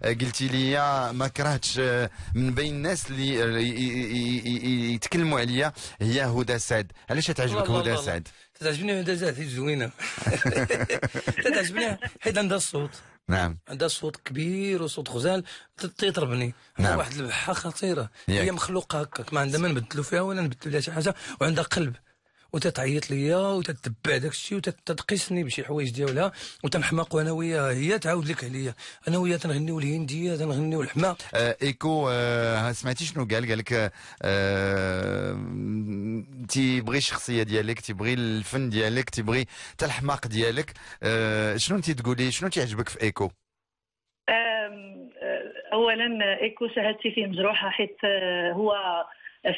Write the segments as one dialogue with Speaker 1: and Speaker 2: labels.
Speaker 1: قلتي لي ما كرهتش من بين الناس اللي يتكلموا عليا هي هدى سعد. علاش تعجبك هدى سعد؟
Speaker 2: تعجبني هدى سعد، هي زوينه. تعجبني حيت عندها الصوت.
Speaker 1: نعم،
Speaker 2: عندها صوت كبير وصوت غزال تيطربني.
Speaker 1: نعم.
Speaker 2: واحد البحه خطيره،
Speaker 1: ياك.
Speaker 2: هي مخلوقه هكاك، ما عندها ما نبدلوا فيها ولا نبدلوا لها شي حاجه، وعندها قلب وتتعيط ليا وتتبع داك الشيء وتتقيسني بشي حوايج ديالها وتنحماق، وانا وياها هي تعاود لك عليا. انا وياها تنغنيو الهنديه، تنغنيو الحما.
Speaker 1: ايكو سمعتي شنو قال لك تيبغي الشخصيه ديالك، تيبغي الفن ديالك، تيبغي حتى الحماق ديالك. شنو انت تقولي، شنو تيعجبك في ايكو؟
Speaker 3: اولا ايكو شهادتي فيه مجروحه، حيت هو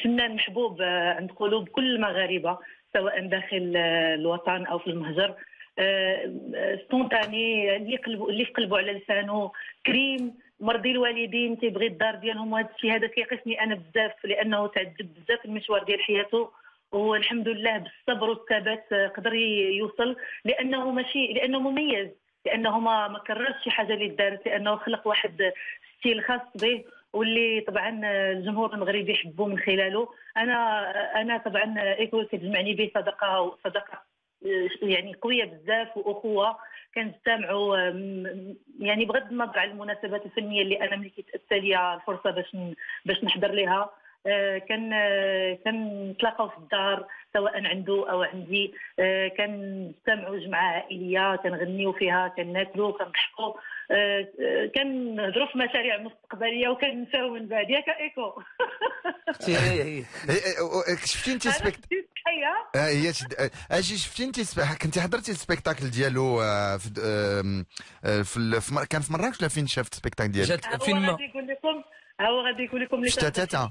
Speaker 3: فنان محبوب عند قلوب كل المغاربه، سواء داخل الوطن او في المهجر. سبونتاني، اللي في قلبه على لسانه، كريم، مرضي الوالدين، تيبغي الدار ديالهم، وهذا الشيء هذا كيقيسني انا بزاف، لانه تعذب بزاف في المشوار ديال حياته، والحمد لله بالصبر والثبات قدر يوصل، لانه مميز، لانه ما كررش شي حاجه اللي دارت، لانه خلق واحد ستيل خاص به، واللي طبعا الجمهور المغربي يحبوا من خلاله. انا طبعا ايكو كتجمعني به صداقه يعني قويه بزاف، واخوه كنجتمعوا، يعني بغض النظر على المناسبات الفنيه اللي انا ملي كيتاتى لي الفرصه باش نحضر لها، كنتلاقاو في الدار سواء عنده او عندي، كنجتمعوا جمعه عائليه، كنغنيو فيها، كناكلوا، كنضحكوا، كنهضروا في مشاريع مستقبليه، وكننساو من بعد. ياك ايكو؟
Speaker 2: هي
Speaker 1: شفتي انت هي اجي شفتي انت كنتي حضرتي السبيكتاكل ديالو كان في مراكش ولا فين شفت السبيكتاكل ديالو؟
Speaker 2: فين ما
Speaker 3: غادي يقول لكم
Speaker 1: في شتاتة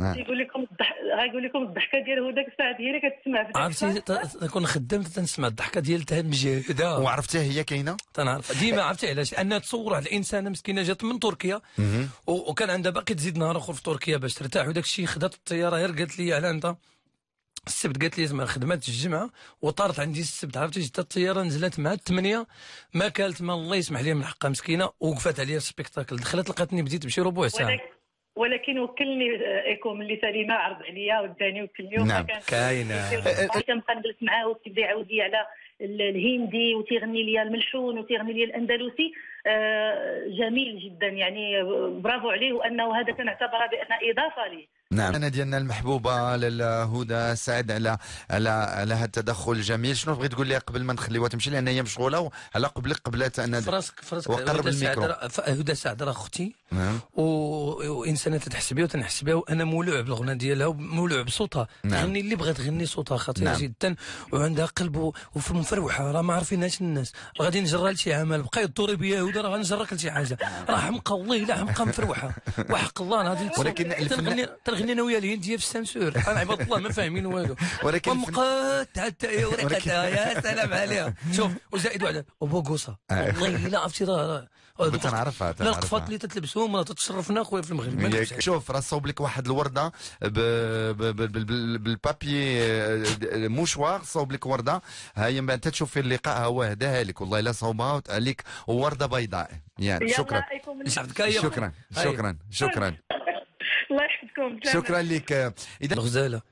Speaker 3: غايقول لكم الضحكه ديال هداك الساعه هي اللي كتسمع في
Speaker 2: عرفتي. تكون خدام تنسمع الضحكه ديالها مجهده،
Speaker 1: وعرفتها هي كاينه.
Speaker 2: تنعرف ديما. عرفتي علاش؟ انها تصور واحد الانسانه مسكينه جات من تركيا، وكان عندها باقي تزيد نهار اخر في تركيا باش ترتاح، وداك الشيء خدات الطياره غير قالت لي على انت السبت، قالت لي زعما خدمات الجمعه وطارت عندي السبت. عرفتي جات الطياره نزلت مع 8، ما كالت، ما الله يسمح لي من حقها مسكينه، وقفت عليا السبيكتاكل، دخلت لقاتني بديت بشي ربع ساعه.
Speaker 3: ولكن وكلني ايكو ملي سليمه عرض عليا وداني وكلني،
Speaker 1: نعم.
Speaker 2: كاينه
Speaker 3: كنبقى نجلس معاه وتبدا يعاود لي على الهندي، وتيغني لي الملحون، وتيغني لي الاندلسي. جميل جدا، يعني برافو عليه، وانه هذا كنعتبرها بان اضافه لي.
Speaker 1: نعم. انا ديالنا المحبوبه هدى سعد على هذا التدخل الجميل. شنو بغيت تقول لي قبل ما نخليوها تمشي، لان هي مشغوله، على قبلت انا
Speaker 2: فراسك
Speaker 1: وقرب الميكرو.
Speaker 2: هدى سعد راه اختي،
Speaker 1: نعم.
Speaker 2: وانسانه تتحس بها وتنحس بها، وانا مولوع بالغنى ديالها ومولوع بصوتها.
Speaker 1: نعم.
Speaker 2: تغني اللي بغات تغني، صوتها خطير. نعم. جدا، وعندها قلب ومفروحه، راه ما عارفينهاش الناس. غادي نجرها لشي عمل، بقى يدوري بيا هدى، راه غنجرك لشي حاجه، راه حمقى والله الا حمقى مفروحه وحق الله. غادي
Speaker 1: ولكن
Speaker 2: تنغني انا ويا الهنديه في السانسور، انا عباد الله ما فاهمين والو.
Speaker 1: ولكن
Speaker 2: حتى ورقتها يا سلام عليها. شوف، وزائد واحد وبوغوسا، والله الا عرفتي راه
Speaker 1: تنعرفها.
Speaker 2: لا القفات اللي تتلبسهم راه تتشرفنا خويا في المغرب.
Speaker 1: شوف، راه صوب لك واحد الورده بالبابي موشوار، صوب لك ورده، هاي من بعد تشوفي اللقاء هو هداها لك، والله الا صوبها عليك ورده بيضاء. يعني شكرا شكرا.
Speaker 3: الله يحفظكم.
Speaker 1: شكرا لك.
Speaker 2: اذا الغزاله